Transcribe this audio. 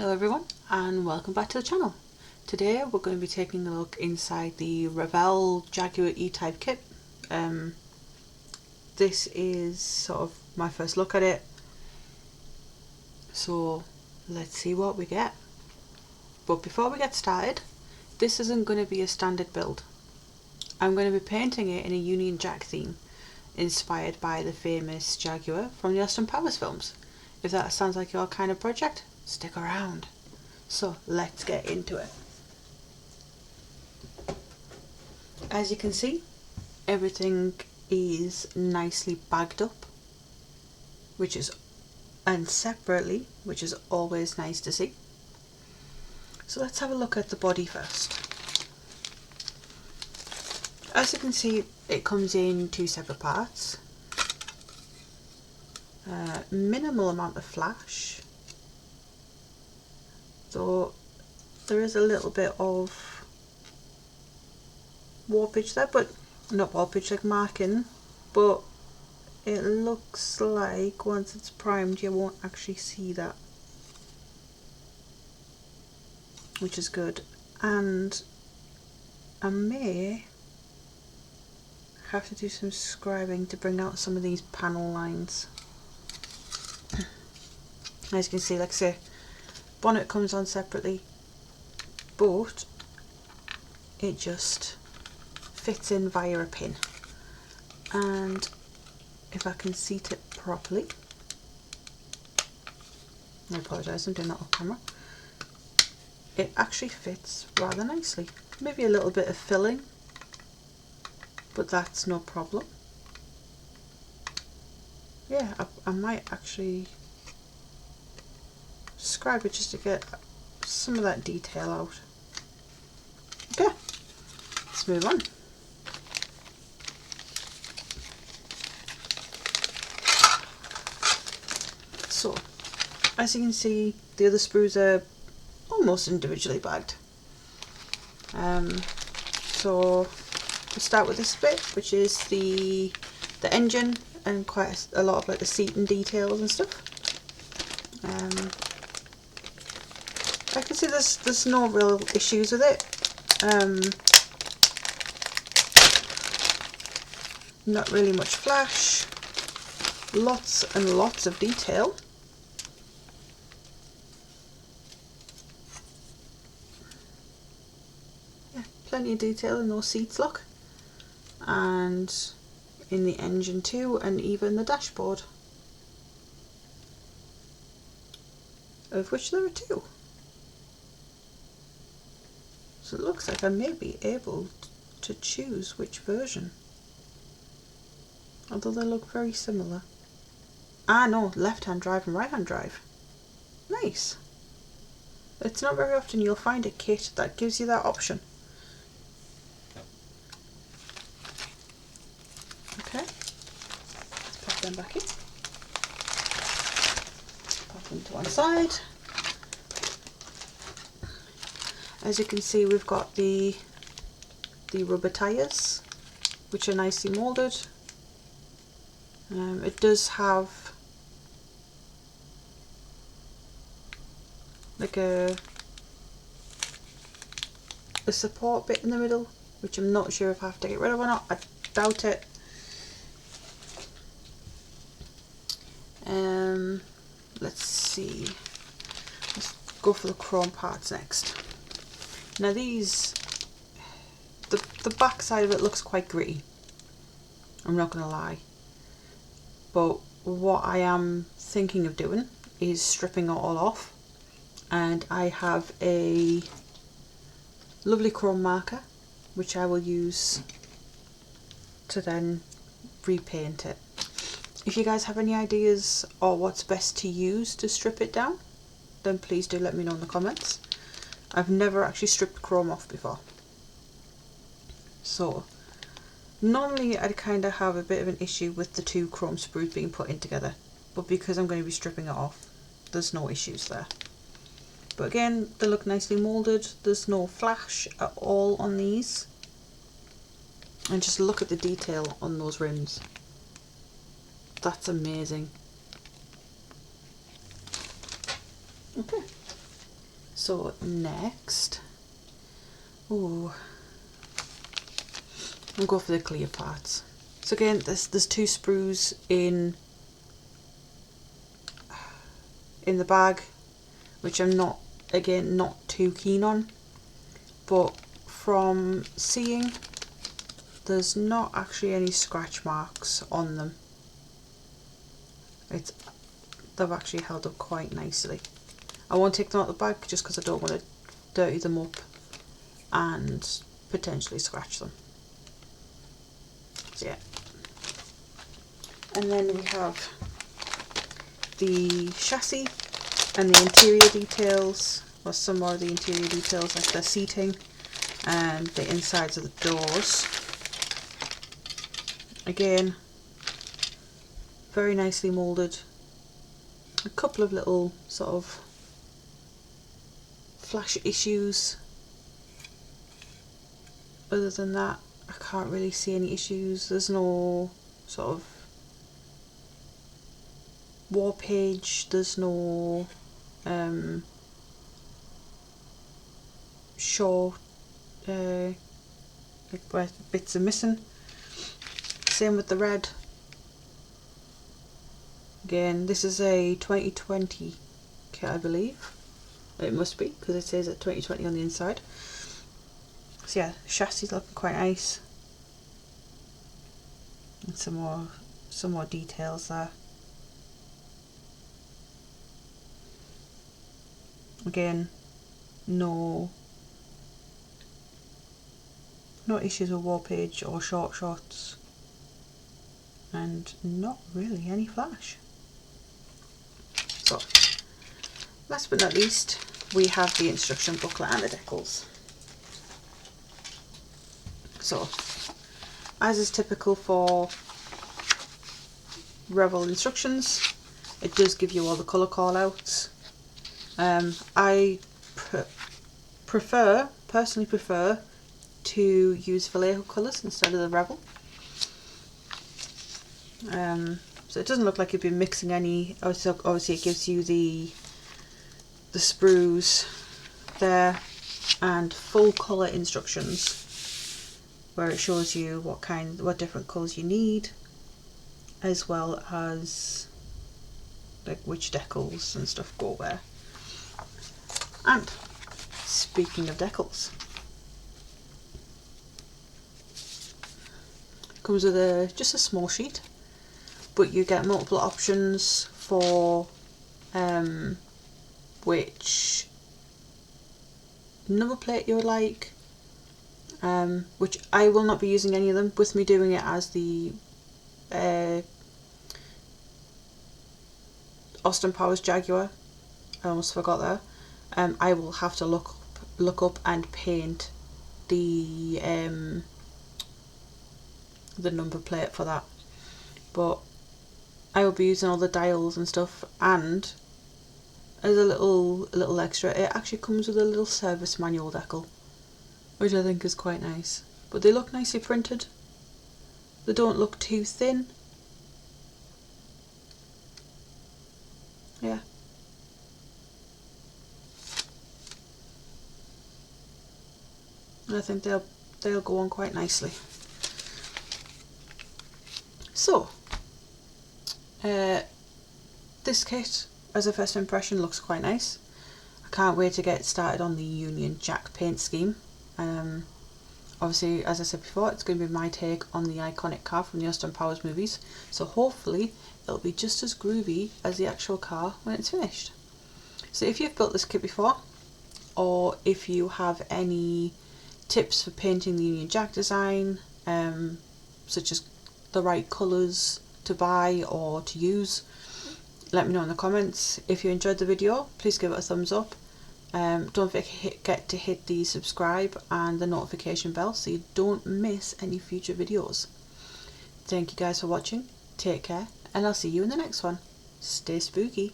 Hello everyone and welcome back to the channel. Today we're going to be taking a look inside the Revell Jaguar E-Type kit. This is sort of my first look at it, so let's see what we get. But before we get started, this isn't going to be a standard build. I'm going to be painting it in a Union Jack theme, inspired by the famous Jaguar from the Austin Powers films. If that sounds like your kind of project, stick around. So let's get into it. As you can see, everything is nicely bagged up, and separately, which is always nice to see. So let's have a look at the body first. As you can see, it comes in two separate parts. Minimal amount of flash, though there is a little bit of warpage there, but not warpage like marking, but it looks like once it's primed you won't actually see that, which is good. And I may have to do some scribing to bring out some of these panel lines. As you can see, like I say, bonnet comes on separately, but it just fits in via a pin. And if I can seat it properly, I apologise, I'm doing that off camera, it actually fits rather nicely. Maybe a little bit of filling, but that's no problem. Yeah, I might actually scribe it just to get some of that detail out. Okay, let's move on. So, as you can see, the other sprues are almost individually bagged. So we'll start with this bit, which is the engine and quite a lot of like the seat and details and stuff. I can see there's no real issues with it. Not really much flash, lots and lots of detail. Yeah, plenty of detail in those seats, look, and in the engine too, and even the dashboard, of which there are two. So it looks like I may be able to choose which version, although they look very similar. Ah no, left hand drive and right hand drive. Nice. It's not very often you'll find a kit that gives you that option. Okay, let's pop them back in. Pop them to one side. As you can see, we've got the rubber tyres, which are nicely moulded. It does have like a support bit in the middle, which I'm not sure if I have to get rid of or not. I doubt it. Let's see. Let's go for the chrome parts next. Now these, the back side of it looks quite gritty, I'm not going to lie, but what I am thinking of doing is stripping it all off, and I have a lovely chrome marker which I will use to then repaint it. If you guys have any ideas or what's best to use to strip it down, then please do let me know in the comments. I've never actually stripped chrome off before, so normally I'd kind of have a bit of an issue with the two chrome sprues being put in together, but because I'm going to be stripping it off, there's no issues there. But again, they look nicely moulded, there's no flash at all on these, and just look at the detail on those rims. That's amazing. Okay, So next, ooh, I'll go for the clear parts. So again, there's 2 sprues in the bag, which I'm not too keen on, but from seeing, there's not actually any scratch marks on them. They've actually held up quite nicely. I won't take them out of the bag just because I don't want to dirty them up and potentially scratch them. So yeah. And then we have the chassis and the interior details, or some more of the interior details, like the seating and the insides of the doors. Again, very nicely moulded. A couple of little sort of flash issues. Other than that, I can't really see any issues. There's no sort of warpage, there's no short like where bits are missing. Same with the red. Again, this is a 2020 kit, I believe. It must be, because it says at 2020 on the inside. So yeah, chassis looking quite nice. And some more details there. Again, no issues with warpage or short shots, and not really any flash. So, last but not least, we have the instruction booklet and the decals. So, as is typical for Revell instructions, it does give you all the colour call-outs. I personally prefer to use Vallejo colours instead of the Revell. So it doesn't look like you've been mixing any. Obviously it gives you the sprues there and full colour instructions where it shows you what different colours you need, as well as like which decals and stuff go where. And speaking of decals, comes with just a small sheet, but you get multiple options for which number plate you would like, which I will not be using any of them. With me doing it as the Austin Powers Jaguar, I almost forgot there. I will have to look up and paint the number plate for that, but I will be using all the dials and stuff. And as a little extra, it actually comes with a little service manual decal, which I think is quite nice. But they look nicely printed. They don't look too thin. Yeah. And I think they'll go on quite nicely. So, this kit, as a first impression, looks quite nice. I can't wait to get started on the Union Jack paint scheme. Obviously, as I said before, it's going to be my take on the iconic car from the Austin Powers movies, so hopefully it'll be just as groovy as the actual car when it's finished. So if you've built this kit before, or if you have any tips for painting the Union Jack design, such as the right colours to buy or to use, let me know in the comments. If you enjoyed the video, please give it a thumbs up. Don't forget to hit the subscribe and the notification bell so you don't miss any future videos. Thank you guys for watching, take care, and I'll see you in the next one. Stay spooky.